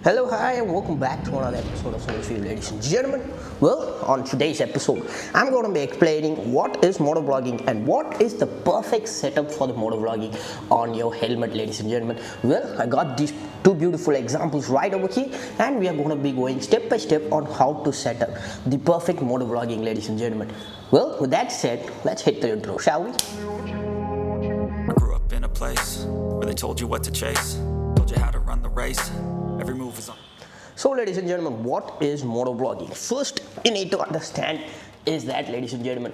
Hello, hi, and welcome back to another episode of Social, ladies and gentlemen. Well, on today's episode, I'm going to be explaining what is motovlogging and what is the perfect setup for the motovlogging on your helmet, ladies and gentlemen. Well, I got these two beautiful examples right over here, and we are going to be going step by step on how to set up the perfect motovlogging, ladies and gentlemen. Well, with that said, let's hit the intro, shall we? I grew up in a place where they told you what to chase, told you how to run the race. Every move is on. So, ladies and gentlemen, what is motovlogging? First, you need to understand is that, ladies and gentlemen,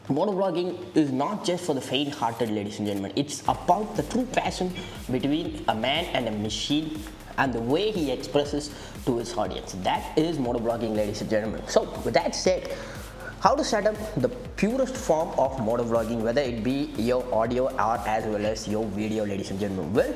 motovlogging is not just for the faint-hearted, ladies and gentlemen. It's about the true passion between a man and a machine and the way he expresses to his audience. That is motovlogging, ladies and gentlemen. So, with that said, how to set up the purest form of motovlogging, whether it be your audio or as well as your video, ladies and gentlemen. Well,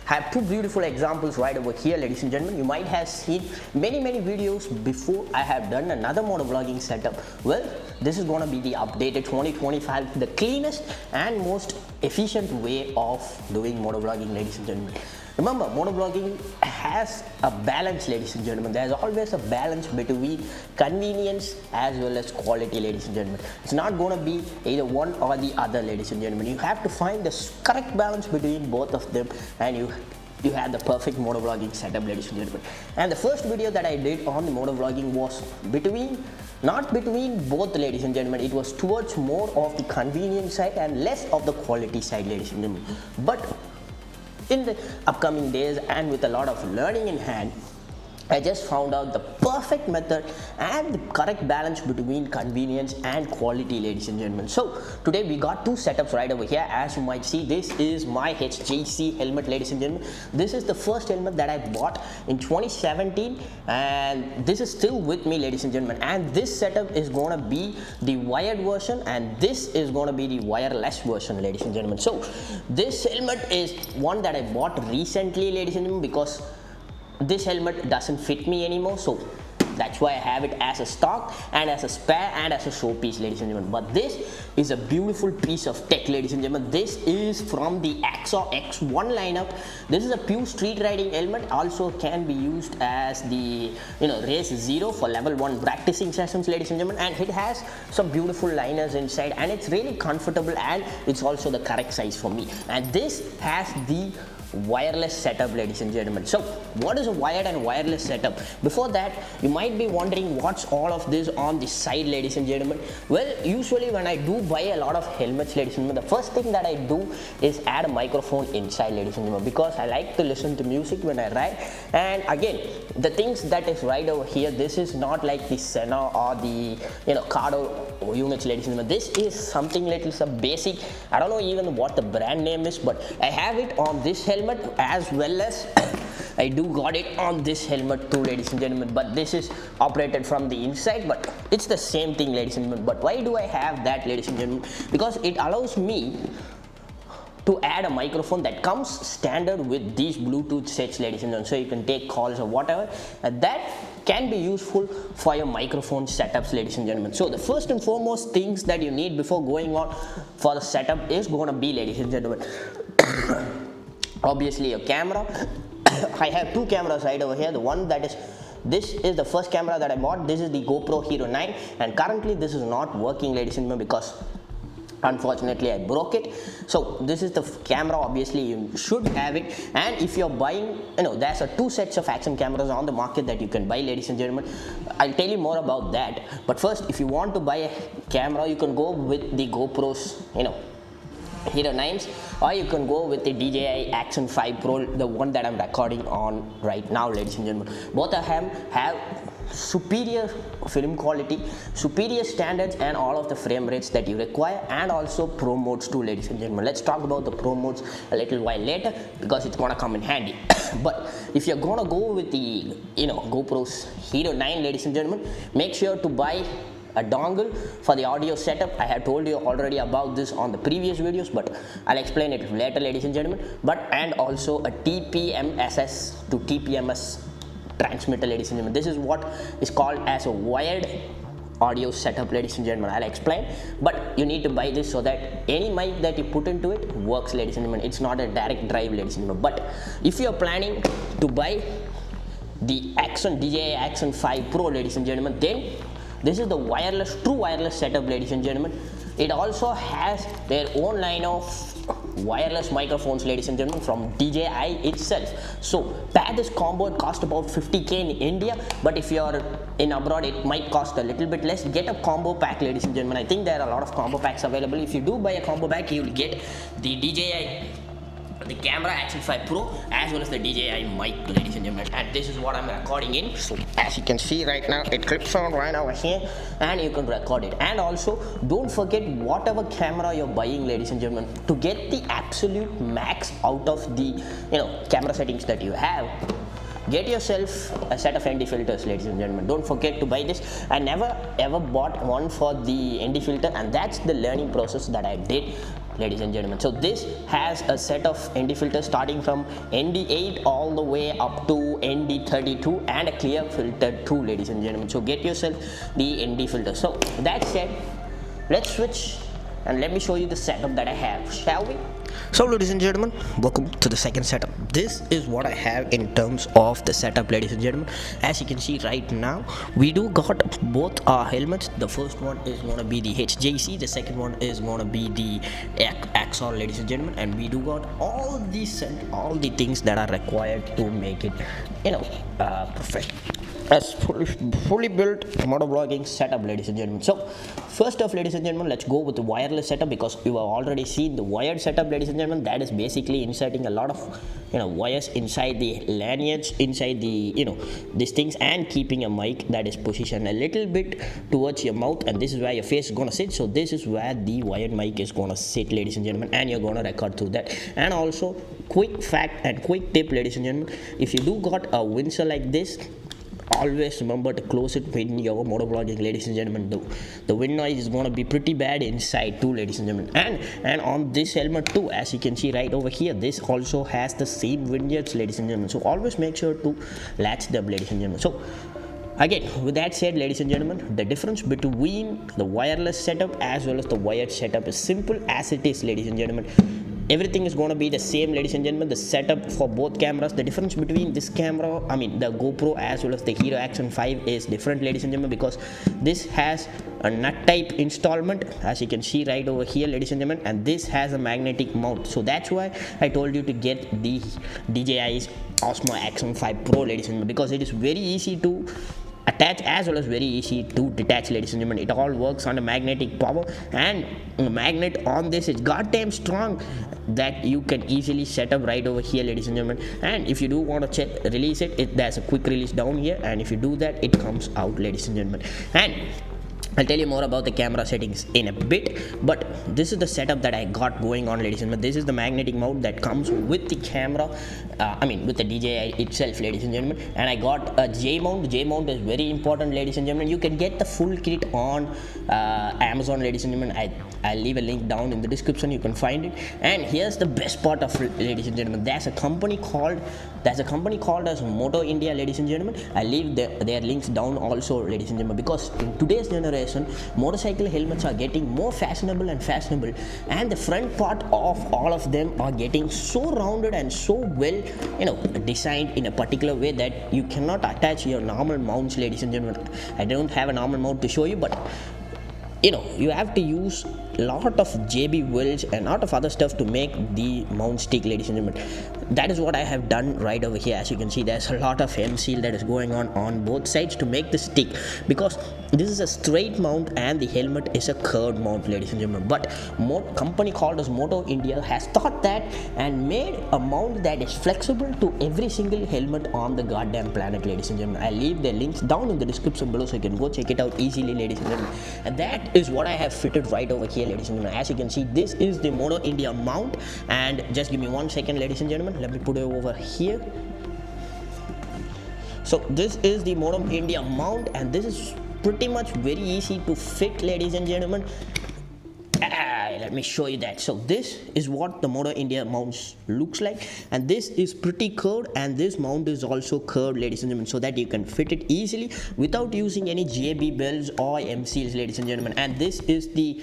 I have two beautiful examples right over here, ladies and gentlemen. You might have seen many videos before I have done another motovlogging setup. Well, this is going to be the updated 2025, the cleanest and most efficient way of doing motovlogging, ladies and gentlemen. Remember, motovlogging has a balance, ladies and gentlemen. There's always a balance between convenience as well as quality, ladies and gentlemen. It's not going to be either one or the other, ladies and gentlemen. You have to find the correct balance between both of them, and you have the perfect motovlogging setup, ladies and gentlemen. And the first video that I did on the motovlogging was not between both, ladies and gentlemen. It was towards more of the convenience side and less of the quality side, ladies and gentlemen. But in the upcoming days and with a lot of learning in hand, I just found out the perfect method and the correct balance between convenience and quality, ladies and gentlemen. So today we got two setups right over here. As you might see, this is my HJC helmet, ladies and gentlemen. This is the first helmet that I bought in 2017, and this is still with me, ladies and gentlemen. And this setup is going to be the wired version, and this is going to be the wireless version, ladies and gentlemen. So this helmet is one that I bought recently, ladies and gentlemen, because this helmet doesn't fit me anymore, so that's why I have it as a stock and as a spare and as a showpiece, ladies and gentlemen. But this is a beautiful piece of tech, ladies and gentlemen. This is from the AXA X1 lineup. This is a pure street riding helmet. Also can be used as the race 0 for level 1 practicing sessions, ladies and gentlemen. And it has some beautiful liners inside, and it's really comfortable, and it's also the correct size for me. And this has the wireless setup, ladies and gentlemen. So what is a wired and wireless setup? Before that, you might be wondering what's all of this on the side, ladies and gentlemen. Well, usually when I do buy a lot of helmets, ladies and gentlemen, the first thing that I do is add a microphone inside, ladies and gentlemen, because I like to listen to music when I ride. And again, the things that is right over here, this is not like the Sena or the Cardo units, ladies and gentlemen. This is something little some basic. I don't know even what the brand name is, but I have it on this helmet as well as I do got it on this helmet too, ladies and gentlemen. But this is operated from the inside, but it's the same thing, ladies and gentlemen. But why do I have that, ladies and gentlemen? Because it allows me to add a microphone that comes standard with these Bluetooth sets, ladies and gentlemen, so you can take calls or whatever, and that can be useful for your microphone setups, ladies and gentlemen. So the first and foremost things that you need before going on for the setup is going to be, ladies and gentlemen, obviously your camera. I have two cameras right over here. The one that is, this is the first camera that I bought. This is the GoPro Hero 9, and currently this is not working, ladies and gentlemen, because unfortunately I broke it. So this is the camera. Obviously you should have it, and if you're buying, there's two sets of action cameras on the market that you can buy, ladies and gentlemen. I'll tell you more about that, but first, if you want to buy a camera, you can go with the GoPros Hero 9s, or you can go with the DJI Action 5 Pro, the one that I'm recording on right now, ladies and gentlemen. Both of them have superior film quality, superior standards, and all of the frame rates that you require, and also pro modes too, ladies and gentlemen. Let's talk about the pro modes a little while later, because it's gonna come in handy. But if you're gonna go with the GoPro's Hero 9, ladies and gentlemen, make sure to buy a dongle for the audio setup. I have told you already about this on the previous videos, but I'll explain it later, ladies and gentlemen. And also a TPMSS to TPMS transmitter, ladies and gentlemen. This is what is called as a wired audio setup, ladies and gentlemen. I'll explain, but you need to buy this so that any mic that you put into it works, ladies and gentlemen. It's not a direct drive, ladies and gentlemen. But if you're planning to buy the DJI Action 5 Pro, ladies and gentlemen. Then this is the true wireless setup, ladies and gentlemen. It also has their own line of wireless microphones, ladies and gentlemen, from DJI itself. So pair this combo. It cost about 50k in India, but if you're in abroad it might cost a little bit less. Get a combo pack, ladies and gentlemen. I think there are a lot of combo packs available. If you do buy a combo pack, you will get the the camera Action 5 Pro as well as the DJI mic, ladies and gentlemen. And this is what I'm recording in. So as you can see right now, it clips on right over here and you can record it. And also don't forget, whatever camera you're buying, ladies and gentlemen, to get the absolute max out of the camera settings that you have, get yourself a set of ND filters, ladies and gentlemen. Don't forget to buy this. I never ever bought one for the ND filter, and that's the learning process that I did, ladies and gentlemen. So this has a set of ND filters starting from ND8 all the way up to ND32 and a clear filter too, ladies and gentlemen. So get yourself the ND filter. So that said, let's switch and let me show you the setup that I have, shall we? So ladies and gentlemen, welcome to the second setup. This is what I have in terms of the setup, ladies and gentlemen. As you can see right now, we do got both our helmets. The first one is going to be the HJC, the second one is going to be the Axon, ladies and gentlemen. And we do got all the things that are required to make it perfect, as fully built motovlogging setup, ladies and gentlemen. So first off, ladies and gentlemen, let's go with the wireless setup, because you have already seen the wired setup, ladies and gentlemen. That is basically inserting a lot of wires inside the lanyards, inside the these things, and keeping a mic that is positioned a little bit towards your mouth, and this is where your face is gonna sit. So this is where the wired mic is gonna sit, ladies and gentlemen, and you're gonna record through that. And also, quick fact and quick tip, ladies and gentlemen, if you do got a Windsor like this, always remember to close it when you're motovlogging, ladies and gentlemen. The wind noise is going to be pretty bad inside too, ladies and gentlemen. And on this helmet too, as you can see right over here, this also has the same vineyards, ladies and gentlemen. So always make sure to latch them, ladies and gentlemen. So again, with that said, ladies and gentlemen, the difference between the wireless setup as well as the wired setup is simple as it is, ladies and gentlemen. Everything is going to be the same, ladies and gentlemen. The setup for both cameras, the difference between this camera, the GoPro as well as the Hero Action 5 is different, ladies and gentlemen, because this has a nut type installment, as you can see right over here, ladies and gentlemen, and this has a magnetic mount. So that's why I told you to get the DJI's Osmo Action 5 Pro, ladies and gentlemen, because it is very easy to attach as well as very easy to detach, ladies and gentlemen. It all works on a magnetic power, and the magnet on this is goddamn strong that you can easily set up right over here, ladies and gentlemen. And if you do want to release it, there's a quick release down here, and if you do that, it comes out, ladies and gentlemen. And I'll tell you more about the camera settings in a bit, but this is the setup that I got going on, ladies and gentlemen. This is the magnetic mount that comes with the camera, with the DJI itself, ladies and gentlemen. And I got a J mount. The J mount is very important, ladies and gentlemen. You can get the full kit on Amazon, ladies and gentlemen. I'll leave a link down in the description. You can find it. And here's the best part of it, ladies and gentlemen. There's a company called as Moto India, ladies and gentlemen. I'll leave their links down also, ladies and gentlemen, because in today's generation, motorcycle helmets are getting more fashionable, and the front part of all of them are getting so rounded and so well designed in a particular way that you cannot attach your normal mounts, ladies and gentlemen. I don't have a normal mount to show you, but you have to use a lot of JB welds and a lot of other stuff to make the mount stick, ladies and gentlemen. That is what I have done right over here. As you can see, there's a lot of M seal that is going on both sides to make the stick, because this is a straight mount and the helmet is a curved mount, ladies and gentlemen. But company called as Moto India has thought that and made a mount that is flexible to every single helmet on the goddamn planet, ladies and gentlemen. I'll leave the links down in the description below so you can go check it out easily, ladies and gentlemen. And that is what I have fitted right over here, ladies and gentlemen. As you can see, this is the Moto India mount, and just give me 1 second, ladies and gentlemen. Let me put it over here. So this is the Moto India mount, and this is pretty much very easy to fit, ladies and gentlemen. let me show you that. So this is what the Moto India mounts looks like, and this is pretty curved, and this mount is also curved, ladies and gentlemen, so that you can fit it easily without using any JB belts or MCs, ladies and gentlemen. And this is the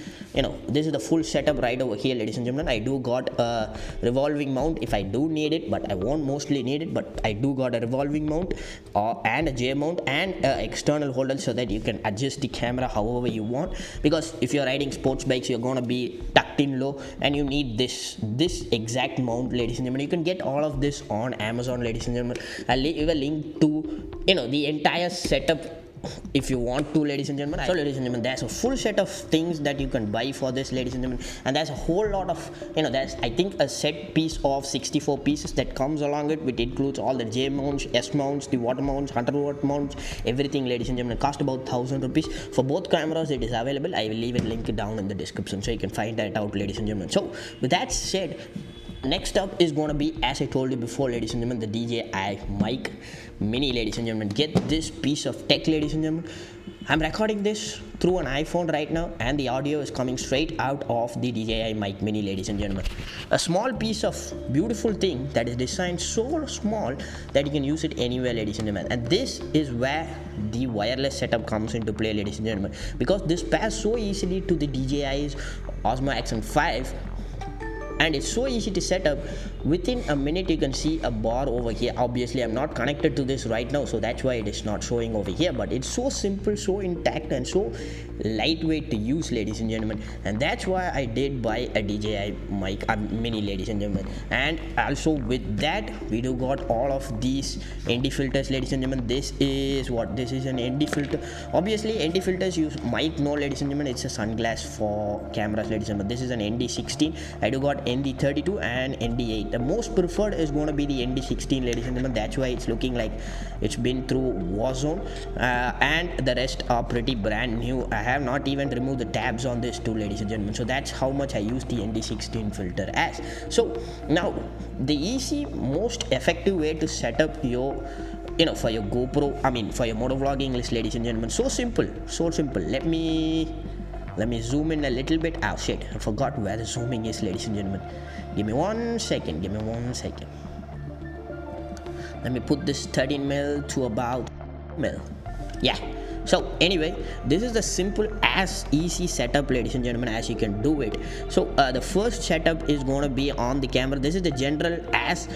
this is the full setup right over here, ladies and gentlemen. I do got a revolving mount if I do need it, but I won't mostly need it, but I do got a revolving mount and a J mount and a external holder, so that you can adjust the camera however you want, because if you're riding sports bikes, you're gonna be tucked in low and you need this exact mount, ladies and gentlemen. You can get all of this on Amazon, ladies and gentlemen. I'll leave a link to the entire setup if you want to, ladies and gentlemen. So ladies and gentlemen, there's a full set of things that you can buy for this, ladies and gentlemen, and there's a whole lot of there's, I think, a set piece of 64 pieces that comes along it, which includes all the J mounts, S mounts, the water mounts, 100-watt mounts, everything, ladies and gentlemen. It cost about 1,000 rupees for both cameras. It is available. I will leave a link down in the description so you can find that out, ladies and gentlemen. So with that said, next up is going to be, as I told you before, ladies and gentlemen, the DJI mic mini, ladies and gentlemen. Get this piece of tech, ladies and gentlemen. I'm recording this through an iPhone right now, and the audio is coming straight out of the DJI mic mini, ladies and gentlemen. A small piece of beautiful thing that is designed so small that you can use it anywhere, ladies and gentlemen. And this is where the wireless setup comes into play, ladies and gentlemen, because this pairs so easily to the DJI's Osmo Action 5, and it's so easy to set up. Within a minute you can see a bar over here. Obviously I'm not connected to this right now, so that's why it is not showing over here, but it's so simple, so intact, and so lightweight to use, ladies and gentlemen. And that's why I did buy a DJI mic mini, ladies and gentlemen. And also with that, we do got all of these ND filters, ladies and gentlemen. This is an ND filter. Obviously ND filters you might know, ladies and gentlemen, it's a sunglass for cameras, ladies and gentlemen. This is an ND16. I do got ND32 and ND8. The most preferred is going to be the ND16, ladies and gentlemen. That's why it's looking like it's been through Warzone, and the rest are pretty brand new. I have not even removed the tabs on this too, ladies and gentlemen. So that's how much I use the ND16 filter as. So now the easy, most effective way to set up your for your GoPro, for your motovlogging list, ladies and gentlemen. So simple. Let me zoom in a little bit. Oh shit, I forgot where the zooming is, ladies and gentlemen. Give me one second. Let me put this 13mm to about mil. Yeah. So anyway, this is the simple as easy setup, ladies and gentlemen, as you can do it. So the first setup is going to be on the camera. This is the general as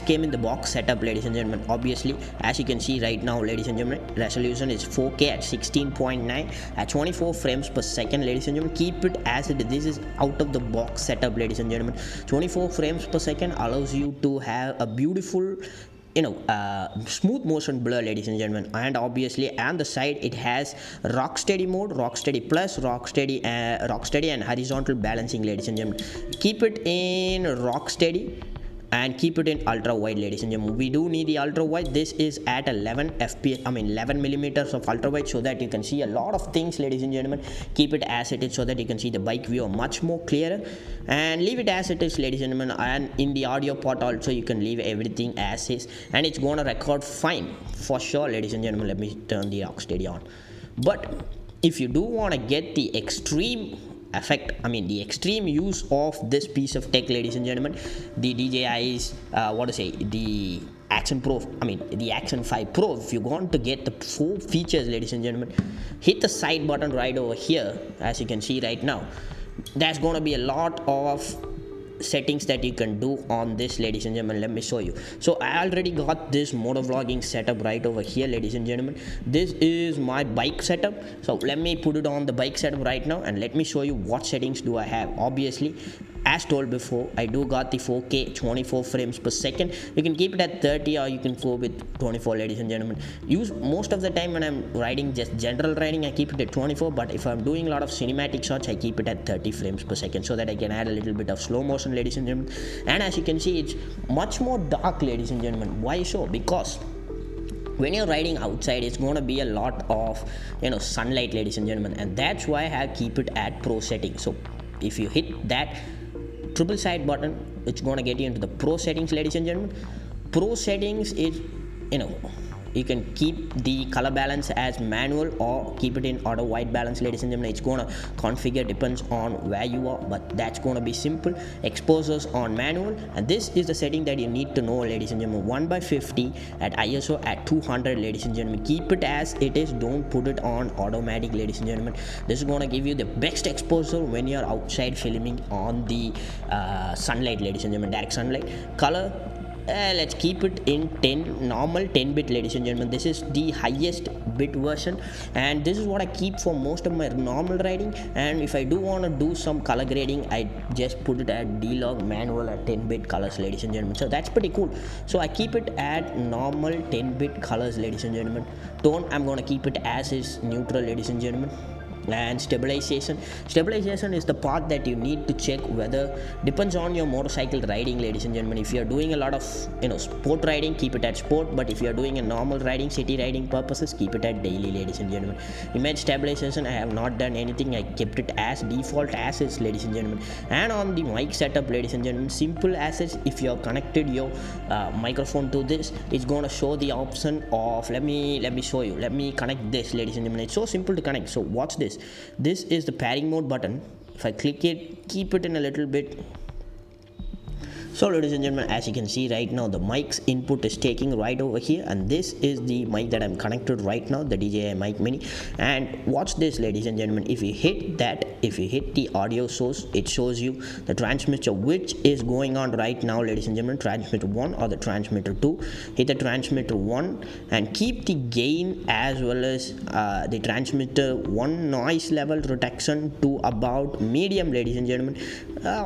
came in the box setup, ladies and gentlemen. Obviously, as you can see right now, ladies and gentlemen, resolution is 4K at 16.9 at 24 frames per second, ladies and gentlemen. Keep it as it is. This is out of the box setup, ladies and gentlemen. 24 frames per second allows you to have a beautiful smooth motion blur, ladies and gentlemen. And obviously on the side it has rocksteady mode, rocksteady plus, rocksteady and horizontal balancing, ladies and gentlemen. Keep it in rocksteady and keep it in ultra wide, ladies and gentlemen. We do need the ultra wide. This is at 11 fps, 11 millimeters of ultra wide, so that you can see a lot of things, ladies and gentlemen. Keep it as it is so that you can see the bike view much more clearer, and leave it as it is, ladies and gentlemen. And in the audio part also you can leave everything as is, and it's gonna record fine for sure, ladies and gentlemen. Let me turn the rocksteady on. But if you do want to get the extreme effect, the extreme use of this piece of tech, ladies and gentlemen, the DJI's the Action Pro, the Action 5 Pro, if you want to get the 4 features, ladies and gentlemen, hit the side button right over here. As you can see right now, there's going to be a lot of settings that you can do on this, ladies and gentlemen. Let me show you. So I already got this motovlogging setup right over here, ladies and gentlemen. This is my bike setup, so let me put it on the bike setup right now, and let me show you what settings do I have. Obviously, as told before, I do got the 4K 24 frames per second. You can keep it at 30 or you can go with 24, ladies and gentlemen. Use most of the time when I'm riding just general riding, I keep it at 24, but if I'm doing a lot of cinematic shots, I keep it at 30 frames per second so that I can add a little bit of slow motion, ladies and gentlemen. And as you can see, it's much more dark, ladies and gentlemen. Why so? Because when you're riding outside, it's going to be a lot of sunlight, ladies and gentlemen, and that's why I have keep it at pro settings. So if you hit that triple side button, it's going to get you into the pro settings, ladies and gentlemen. Pro settings is you can keep the color balance as manual or keep it in auto white balance, ladies and gentlemen. It's gonna configure, depends on where you are, but that's gonna be simple. Exposures on manual, and this is the setting that you need to know, ladies and gentlemen. 1/50 at ISO at 200, ladies and gentlemen. Keep it as it is, don't put it on automatic, ladies and gentlemen. This is gonna give you the best exposure when you're outside filming on the sunlight, ladies and gentlemen, direct sunlight. Color, let's keep it in 10 normal 10-bit, ladies and gentlemen. This is the highest bit version, and this is what I keep for most of my normal riding. And if I do want to do some color grading, I just put it at D-Log manual at 10-bit colors, ladies and gentlemen. So that's pretty cool. So I keep it at normal 10-bit colors, ladies and gentlemen. Tone, I'm gonna keep it as is, neutral, ladies and gentlemen. And stabilization is the part that you need to check whether, depends on your motorcycle riding, ladies and gentlemen. If you're doing a lot of sport riding, keep it at sport, but if you're doing a normal riding, city riding purposes, keep it at daily, ladies and gentlemen. Image stabilization, I have not done anything, I kept it as default as is, ladies and gentlemen. And on the mic setup, ladies and gentlemen, simple as is. If you're connected your microphone to this, it's gonna show the option of, let me show you, let me connect this, ladies and gentlemen. It's so simple to connect. So watch this. This is the pairing mode button. If I click it, keep it in a little bit. So ladies and gentlemen, as you can see right now, the mic's input is taking right over here, and this is the mic that I'm connected right now, the DJI Mic Mini. And watch this, ladies and gentlemen. If you hit that, if you hit the audio source, it shows you the transmitter which is going on right now, ladies and gentlemen. Transmitter 1 or the transmitter 2. Hit the transmitter 1 and keep the gain as well as the transmitter 1 noise level reduction to about medium, ladies and gentlemen,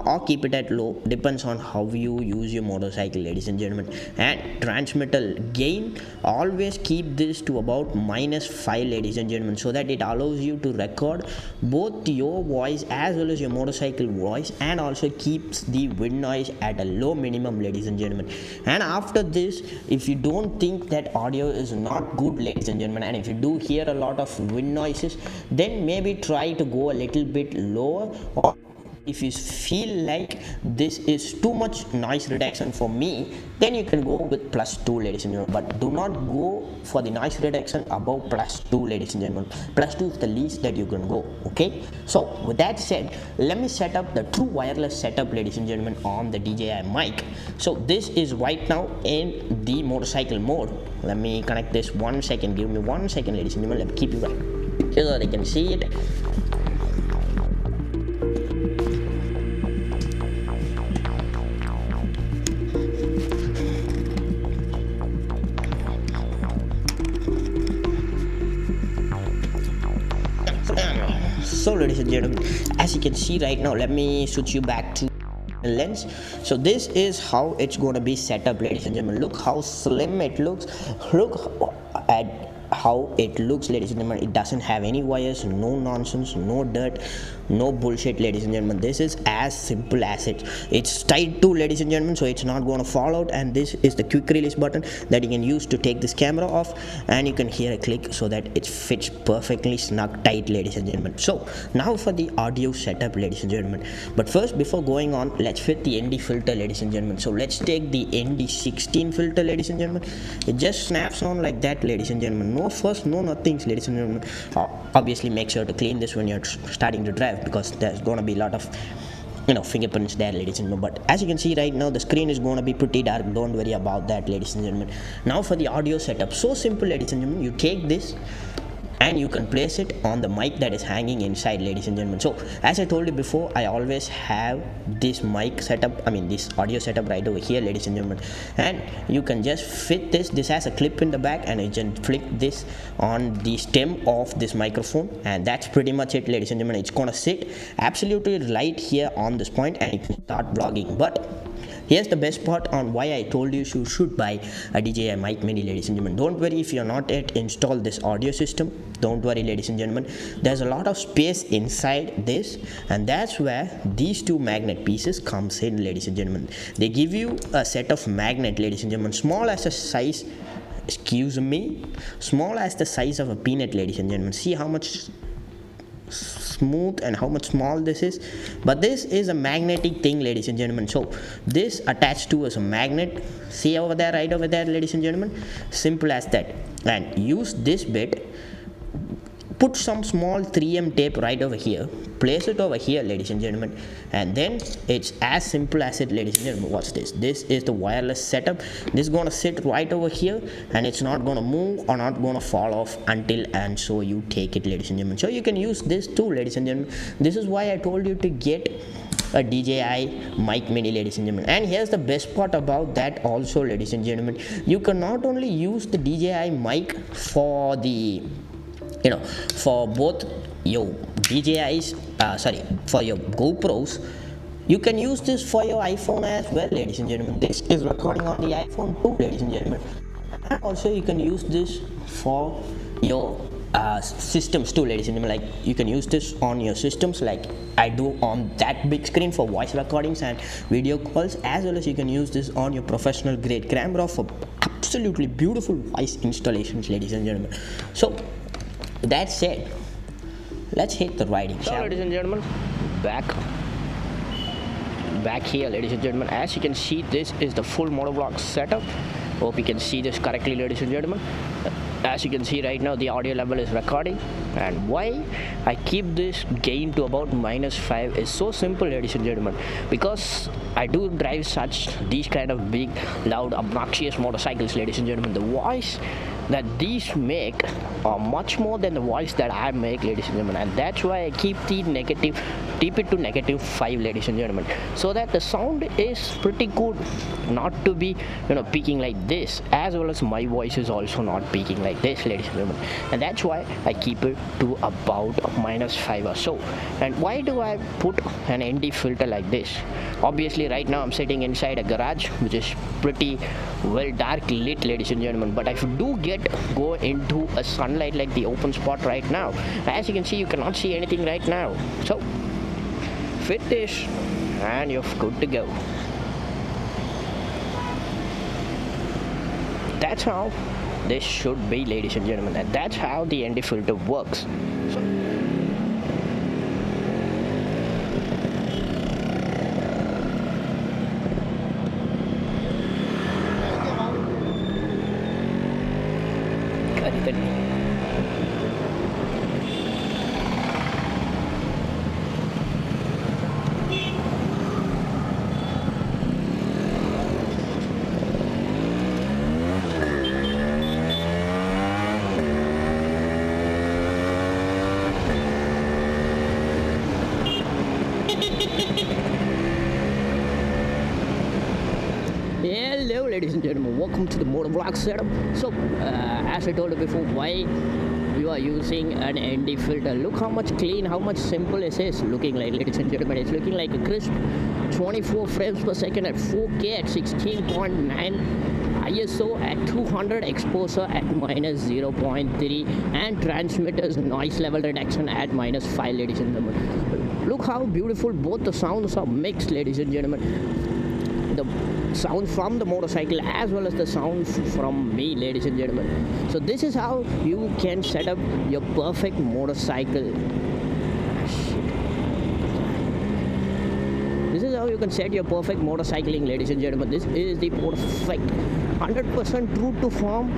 or keep it at low, depends on how you use your motorcycle, ladies and gentlemen. And transmitter gain, always keep this to about -5, ladies and gentlemen, so that it allows you to record both your voice as well as your motorcycle voice, and also keeps the wind noise at a low minimum, ladies and gentlemen. And after this, if you don't think that audio is not good, ladies and gentlemen, and if you do hear a lot of wind noises, then maybe try to go a little bit lower, or if you feel like this is too much noise reduction for me, then you can go with +2, ladies and gentlemen. But do not go for the noise reduction above +2, ladies and gentlemen. +2 is the least that you can go. Okay, so with that said, let me set up the true wireless setup, ladies and gentlemen, on the DJI mic. So this is right now in the motorcycle mode. Let me connect this 1 second. Give me 1 second, ladies and gentlemen. Let me keep you right here so they can see it. So ladies and gentlemen, as you can see right now, let me switch you back to lens. So this is how it's going to be set up, ladies and gentlemen. Look how slim it looks. Look at how it looks, ladies and gentlemen. It doesn't have any wires, no nonsense, no dirt, no bullshit, ladies and gentlemen. This is as simple as it's tied to, ladies and gentlemen, so it's not going to fall out. And this is the quick release button that you can use to take this camera off, and you can hear a click so that it fits perfectly snug tight, ladies and gentlemen. So now for the audio setup, ladies and gentlemen. But first, before going on, let's fit the ND filter, ladies and gentlemen. So let's take the ND16 filter, ladies and gentlemen. It just snaps on like that, ladies and gentlemen. No fuss, no nothings, ladies and gentlemen. Obviously make sure to clean this when you're starting to drive, because there's going to be a lot of fingerprints there, ladies and gentlemen. But as you can see right now, the screen is going to be pretty dark. Don't worry about that, ladies and gentlemen. Now for the audio setup, so simple, ladies and gentlemen. You take this and you can place it on the mic that is hanging inside, ladies and gentlemen. So as I told you before, I always have this mic setup, this audio setup right over here, ladies and gentlemen. And you can just fit this has a clip in the back, and you can flick this on the stem of this microphone, and that's pretty much it, ladies and gentlemen. It's gonna sit absolutely right here on this point, and you can start vlogging. But here's the best part on why I told you should buy a DJI Mic Mini, ladies and gentlemen. Don't worry if you're not yet installed this audio system. Don't worry, ladies and gentlemen. There's a lot of space inside this, and that's where these two magnet pieces comes in, ladies and gentlemen. They give you a set of magnet, ladies and gentlemen, small as the size of a peanut, ladies and gentlemen. See how much smooth and how much small this is. But this is a magnetic thing, ladies and gentlemen. So this attached to as a magnet. See over there, right over there, ladies and gentlemen. Simple as that. and use this bit. Put some small 3M tape right over here, place it over here, ladies and gentlemen, and then it's as simple as it, ladies and gentlemen. Watch this. This is the wireless setup. This is gonna sit right over here, and it's not gonna move or not gonna fall off until and so you take it, ladies and gentlemen. So you can use this too, ladies and gentlemen. This is why I told you to get a DJI mic mini, ladies and gentlemen. And here's the best part about that also, ladies and gentlemen. You can not only use the DJI mic for the for both your DJIs, for your GoPros, you can use this for your iPhone as well, ladies and gentlemen. This is recording on the iPhone too, ladies and gentlemen. And also you can use this for your systems too, ladies and gentlemen. Like you can use this on your systems like I do on that big screen for voice recordings and video calls, as well as you can use this on your professional grade camera for absolutely beautiful voice installations, ladies and gentlemen. So that said, let's hit the riding. So ladies and gentlemen, back here, ladies and gentlemen, as you can see, this is the full Motovlog setup. Hope you can see this correctly, ladies and gentlemen. As you can see right now, the audio level is recording, and why I keep this gain to about -5 is so simple, ladies and gentlemen, because I do drive these kind of big, loud, obnoxious motorcycles, ladies and gentlemen. The voice that these make are much more than the voice that I make, ladies and gentlemen, and that's why I keep it to -5, ladies and gentlemen, so that the sound is pretty good, not to be peaking like this, as well as my voice is also not peaking like this, ladies and gentlemen, and that's why I keep it to about -5 or so. And why do I put an ND filter like this? Obviously right now I'm sitting inside a garage which is pretty well dark lit, ladies and gentlemen, but if you do go into a sunlight like the open spot right now, as you can see, you cannot see anything right now. So fit this and you're good to go. That's how this should be, ladies and gentlemen, and that's how the ND filter works. So hello, ladies and gentlemen, welcome to the Motovlog setup. So as I told you before, why you are using an ND filter. Look how much clean, how much simple it is looking like, ladies and gentlemen. It's looking like a crisp 24 frames per second at 4K at 16.9 ISO at 200, exposure at -0.3, and transmitters noise level reduction at -5, ladies and gentlemen. Look how beautiful both the sounds are mixed, ladies and gentlemen. The sound from the motorcycle as well as the sound from me, ladies and gentlemen. So this is how you can set up your perfect motorcycle. This is how you can set your perfect motorcycling, ladies and gentlemen. This is the perfect 100% true to form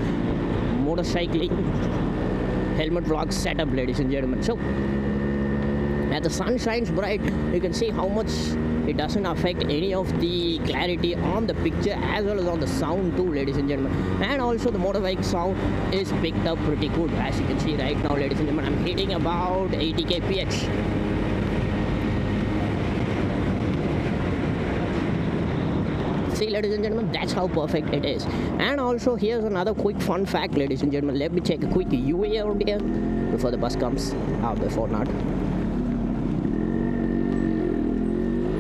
motorcycling helmet vlog setup, ladies and gentlemen. So as the sun shines bright, you can see how much it doesn't affect any of the clarity on the picture as well as on the sound too, ladies and gentlemen. And also the motorbike sound is picked up pretty good, as you can see right now, ladies and gentlemen. I'm hitting about 80 kph. See, ladies and gentlemen, that's how perfect it is. And also here's another quick fun fact, ladies and gentlemen. Let me check a quick UA out here before the bus comes out, before not.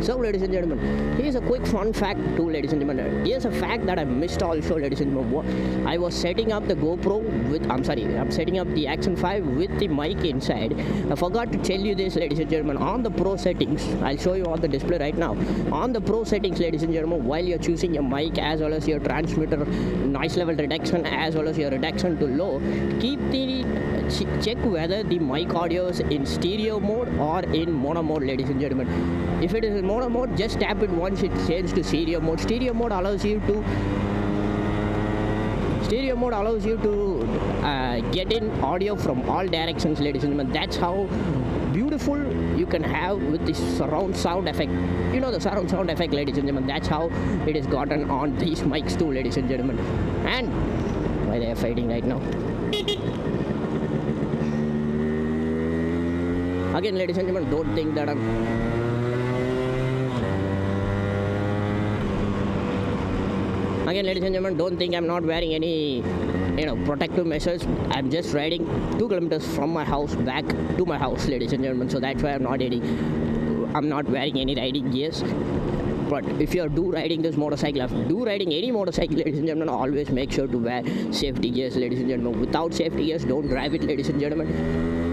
So, ladies and gentlemen, here's a quick fun fact too, ladies and gentlemen. Here's a fact that I missed also, ladies and gentlemen. I was setting up the GoPro with, I'm setting up the Action 5 with the mic inside. I forgot to tell you this, ladies and gentlemen. On the Pro settings, I'll show you on the display right now. On the Pro settings, ladies and gentlemen, while you're choosing your mic as well as your transmitter noise level reduction as well as your reduction to low, check whether the mic audio is in stereo mode or in mono mode, ladies and gentlemen. If it is in mono mode, just tap it once, it changes to stereo mode. Stereo mode allows you to stereo mode allows you to get in audio from all directions, ladies and gentlemen. That's how beautiful you can have with this surround sound effect. You know the surround sound effect, ladies and gentlemen. That's how it is gotten on these mics too, ladies and gentlemen. And why they are fighting right now? Again, ladies and gentlemen, don't think that Again, ladies and gentlemen, don't think I'm not wearing any, protective measures. I'm just riding 2 kilometers from my house back to my house, ladies and gentlemen. So that's why I'm not wearing any riding gears. But if you're riding this motorcycle, riding any motorcycle, ladies and gentlemen, always make sure to wear safety gears, ladies and gentlemen. Without safety gears, don't drive it, ladies and gentlemen.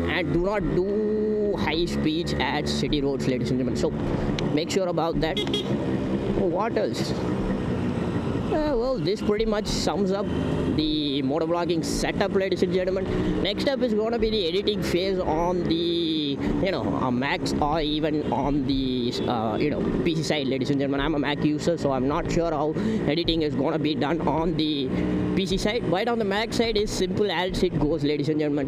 And do not do high speeds at city roads, ladies and gentlemen. So make sure about that. What else? Well, this pretty much sums up the motovlogging setup, ladies and gentlemen. Next up is going to be the editing phase on the, Macs or even on the, PC side, ladies and gentlemen. I'm a Mac user, so I'm not sure how editing is going to be done on the PC side. But on the Mac side, is simple as it goes, ladies and gentlemen.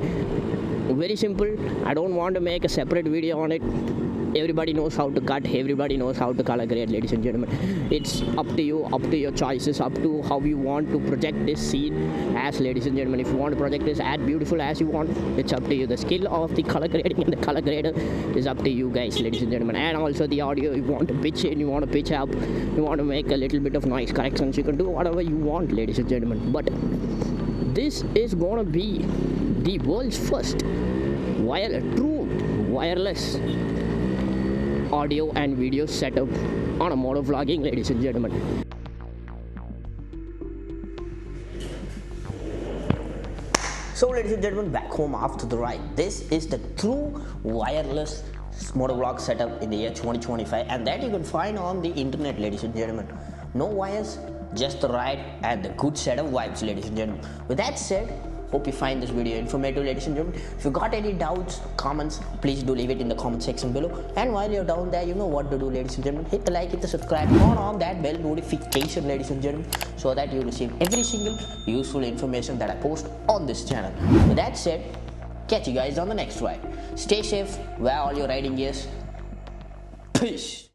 Very simple. I don't want to make a separate video on it. Everybody knows how to cut, everybody knows how to color grade, ladies and gentlemen. It's up to you, up to your choices, up to how you want to project this scene as, ladies and gentlemen. If you want to project this as beautiful as you want, it's up to you. The skill of the color grading and the color grader is up to you guys, ladies and gentlemen. And also the audio, you want to pitch in, you want to pitch up, you want to make a little bit of noise corrections, you can do whatever you want, ladies and gentlemen. But this is gonna be the world's first true wireless audio and video setup on a motovlogging, ladies and gentlemen. So, ladies and gentlemen, back home after the ride. This is the true wireless motovlog setup in the year 2025, and that you can find on the internet, ladies and gentlemen. No wires, just the ride and the good set of vibes, ladies and gentlemen. With that said, hope you find this video informative, ladies and gentlemen. If you got any doubts, comments, please do leave it in the comment section below. And while you're down there, you know what to do, ladies and gentlemen. Hit the like, hit the subscribe, turn on that bell notification, ladies and gentlemen, so that you receive every single useful information that I post on this channel. With that said, catch you guys on the next ride. Stay safe, wear all your riding gears. Peace.